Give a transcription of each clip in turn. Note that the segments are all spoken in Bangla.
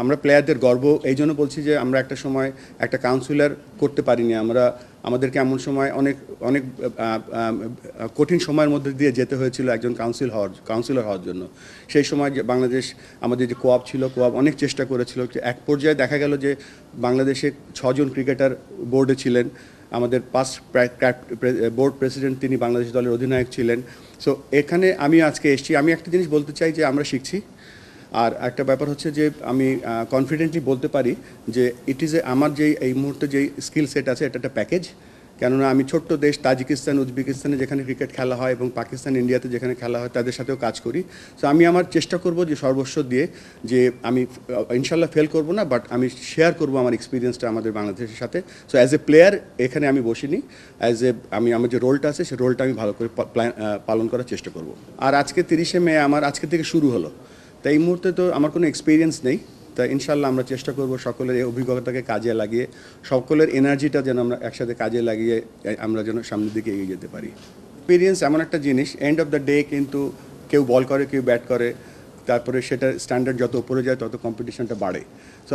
আমরা প্লেয়ারদের গর্ব এই জন্য বলছি যে আমরা একটা সময় একটা কাউন্সিলর করতে পারিনি। আমাদেরকে এমন সময় অনেক অনেক কঠিন সময়ের মধ্যে দিয়ে যেতে হয়েছিল একজন কাউন্সিলর হওয়ার জন্য। সেই সময় যে বাংলাদেশ আমাদের যে কোঅপ ছিল, কোঅপ অনেক চেষ্টা করেছিল। এক পর্যায়ে দেখা গেল যে বাংলাদেশে 6 জন ক্রিকেটার বোর্ডে ছিলেন। আমাদের পাস্ট বোর্ড প্রেসিডেন্ট তিনি বাংলাদেশ দলের অধিনায়ক ছিলেন। সো এখানে আমি আজকে এসেছি, আমি একটা জিনিস বলতে চাই যে আমরা শিখছি। আর একটা ব্যাপার হচ্ছে যে আমি কনফিডেন্টলি বলতে পারি যে ইট ইজ আমার যেই এই মুহূর্তে যেই স্কিল সেট আছে এটা একটা প্যাকেজ। কেননা আমি ছোট্ট দেশ তাজিকিস্তান, উজবেকিস্তানে যেখানে ক্রিকেট খেলা হয় এবং পাকিস্তান, ইন্ডিয়াতে যেখানে খেলা হয় তাদের সাথেও কাজ করি। সো আমি আমার চেষ্টা করব যে সর্বস্ব দিয়ে যে আমি ইনশাল্লাহ ফেল করব না, বাট আমি শেয়ার করব আমার এক্সপিরিয়েন্সটা আমাদের বাংলাদেশের সাথে। সো অ্যাজ এ প্লেয়ার এখানে আমি বসিনি, আমার যে রোলটা আছে সেই রোলটা আমি ভালো করে পালন করার চেষ্টা করব। আর আজকে 30শে মে আমার আজকে থেকে শুরু হলো, তাই এই মুহূর্তে তো আমার কোনো এক্সপিরিয়েন্স নেই। তাই ইনশাল্লাহ আমরা চেষ্টা করব সকলের এই অভিজ্ঞতাকে কাজে লাগিয়ে, সকলের এনার্জিটা যেন আমরা একসাথে কাজে লাগিয়ে আমরা যেন সামনের দিকে এগিয়ে যেতে পারি। এক্সপিরিয়েন্স এমন একটা জিনিস, এন্ড অফ দ্য ডে কিন্তু কেউ বল করে, কেউ ব্যাট করে, তারপরে সেটার স্ট্যান্ডার্ড যত উপরে যায় তত কম্পিটিশনটা বাড়ে। সো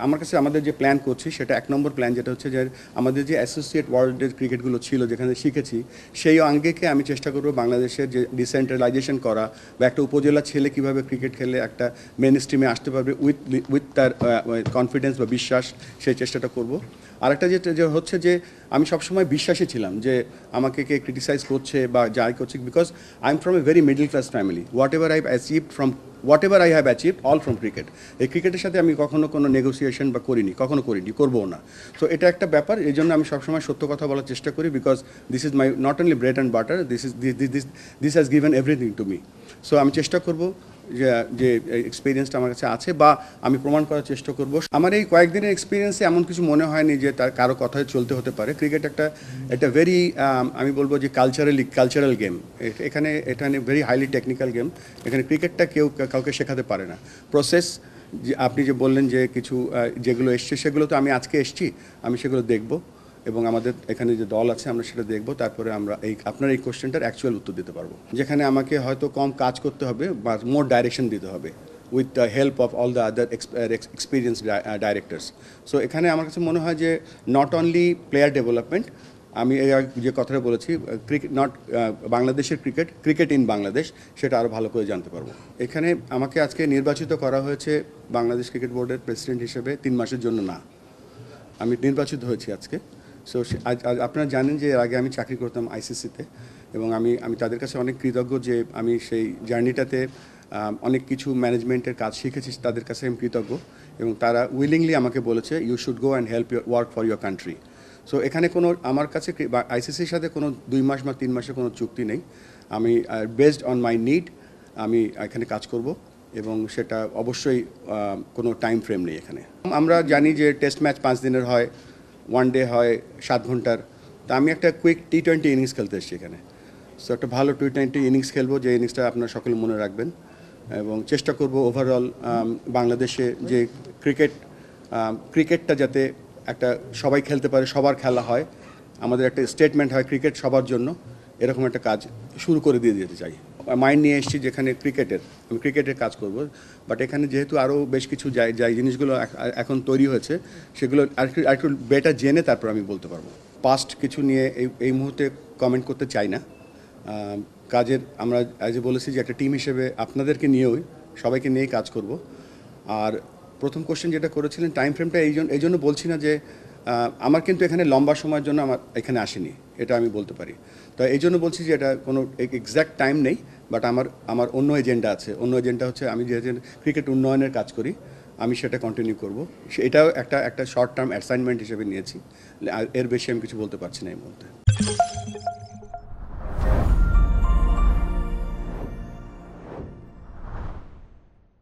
আমার কাছে আমাদের যে প্ল্যান করছি সেটা 1 নম্বর প্ল্যান, যেটা হচ্ছে যে আমাদের যে অ্যাসোসিয়েট ওয়ার্ল্ডের ক্রিকেটগুলো ছিল যেখানে শিখেছি, সেই অঙ্গেকে আমি চেষ্টা করব বাংলাদেশের যে ডিসেন্ট্রালাইজেশন করা বা একটা উপজেলা ছেলে কীভাবে ক্রিকেট খেলে একটা মেন স্ট্রিমে আসতে পারবে উইথ তার কনফিডেন্স বা বিশ্বাস, সেই চেষ্টাটা করব। আরেকটা যেটা হচ্ছে যে আমি সবসময় বিশ্বাসী ছিলাম যে আমাকে কে ক্রিটিসাইজ করছে বা যাই করছে, because I am from a very middle class family. What ever I have achieved all from cricket. এই ক্রিকেটের সাথে আমি কখনো কোনো নেগোসিয়েশন বা করিনি, করবও না। সো এটা একটা ব্যাপার, এই জন্য আমি সবসময় সত্য কথা বলার চেষ্টা করি, because this is my not only bread and butter, this has given everything to me. So আমি চেষ্টা করব যে এক্সপিরিয়েন্সটা আমার কাছে আছে বা আমি প্রমাণ করার চেষ্টা করব। আমার এই কয়েকদিনের এক্সপিরিয়েন্সে এমন কিছু মনে হয়নি যে তার কারো কথায় চলতে হতে পারে। ক্রিকেট একটা ভেরি আমি বলবো যে কালচারাল গেম। এটা ভেরি হাইলি টেকনিক্যাল গেম। এখানে ক্রিকেটটা কেউ কাউকে শেখাতে পারে না। প্রসেস যে আপনি যে বললেন যে কিছু যেগুলো এসছে সেগুলো তো আমি আজকে এসছি, আমি সেগুলো দেখব এবং আমাদের এখানে যে দল আছে আমরা সেটা দেখব। তারপরে আমরা আপনার এই কোশ্চেনটার অ্যাকচুয়াল উত্তর দিতে পারবো, যেখানে আমাকে হয়তো কম কাজ করতে হবে বা মোর ডাইরেকশন দিতে হবে with the help of all the other experience directors. So এখানে আমার কাছে মনে হয় যে নট অনলি প্লেয়ার ডেভেলপমেন্ট, আমি যে কথাটা বলেছি বাংলাদেশের ক্রিকেট ইন বাংলাদেশ, সেটা আরও ভালো করে জানতে পারবো। এখানে আমাকে আজকে নির্বাচিত করা হয়েছে বাংলাদেশ ক্রিকেট বোর্ডের প্রেসিডেন্ট হিসেবে 3 মাসের জন্য না, আমি নির্বাচিত হয়েছি আজকে। সো আপনারা জানেন যে এর আগে আমি চাকরি করতাম আইসিসিতে এবং আমি তাদের কাছে অনেক কৃতজ্ঞ যে আমি সেই জার্নিটাতে অনেক কিছু ম্যানেজমেন্টের কাজ শিখেছি, তাদের কাছে আমি কৃতজ্ঞ এবং তারা উইলিংলি আমাকে বলেছে you should go and help work for your country. So এখানে কোনো আমার কাছে আইসিসির সাথে কোনো 2 মাস বা 3 মাসের কোনো চুক্তি নেই। আমি বেসড অন মাই নিড আমি এখানে কাজ করব এবং সেটা অবশ্যই কোনো টাইম ফ্রেম নেই এখানে। আমরা জানি যে টেস্ট ম্যাচ 5 দিনের হয়, 1 ডে হয় 7 ঘন্টার। তা আমি একটা কুইক T20 ইনিংস খেলতে এসেছি এখানে। সো একটা ভালো T20 ইনিংস খেলবো, যে ইনিংসটা আপনারা সকলে মনে রাখবেন এবং চেষ্টা করব ওভারঅল বাংলাদেশে যে ক্রিকেটটা যাতে একটা সবাই খেলতে পারে, সবার খেলা হয়, আমাদের একটা স্টেটমেন্ট হয় ক্রিকেট সবার জন্য, এরকম একটা কাজ শুরু করে দিয়ে যেতে চাই। মাইন্ড নিয়ে এসেছি যেখানে আমি ক্রিকেটের কাজ করব, বাট এখানে যেহেতু আরও বেশ কিছু যাই জিনিসগুলো এখন তৈরি হয়েছে সেগুলো আরেকটু বেটার জেনে তারপর আমি বলতে পারবো। পাস্ট কিছু নিয়ে এই মুহূর্তে কমেন্ট করতে চাই না। কাজের আমরা আজ বলেছি যে একটা টিম হিসেবে আপনাদেরকে নিয়েও সবাইকে নিয়েই কাজ করব। আর প্রথম কোশ্চেন যেটা করেছিলেন টাইম ফ্রেমটা এই জন্য বলছি না যে আমার কিন্তু এখানে লম্বা সময়ের জন্য আমার এখানে আসেনি, এটা আমি বলতে পারি। তো এই জন্য বলছি যে এটা কোনো এক্স্যাক্ট টাইম নেই, বাট আমার অন্য এজেন্ডা আছে। অন্য এজেন্ডা হচ্ছে আমি যেহেতু ক্রিকেট উন্নয়নের কাজ করি, আমি সেটা কন্টিনিউ করব। এটাও একটা শর্ট টার্ম অ্যাসাইনমেন্ট হিসেবে নিয়েছি, এর বেশি আমি কিছু বলতে পারছি না এই মুহূর্তে।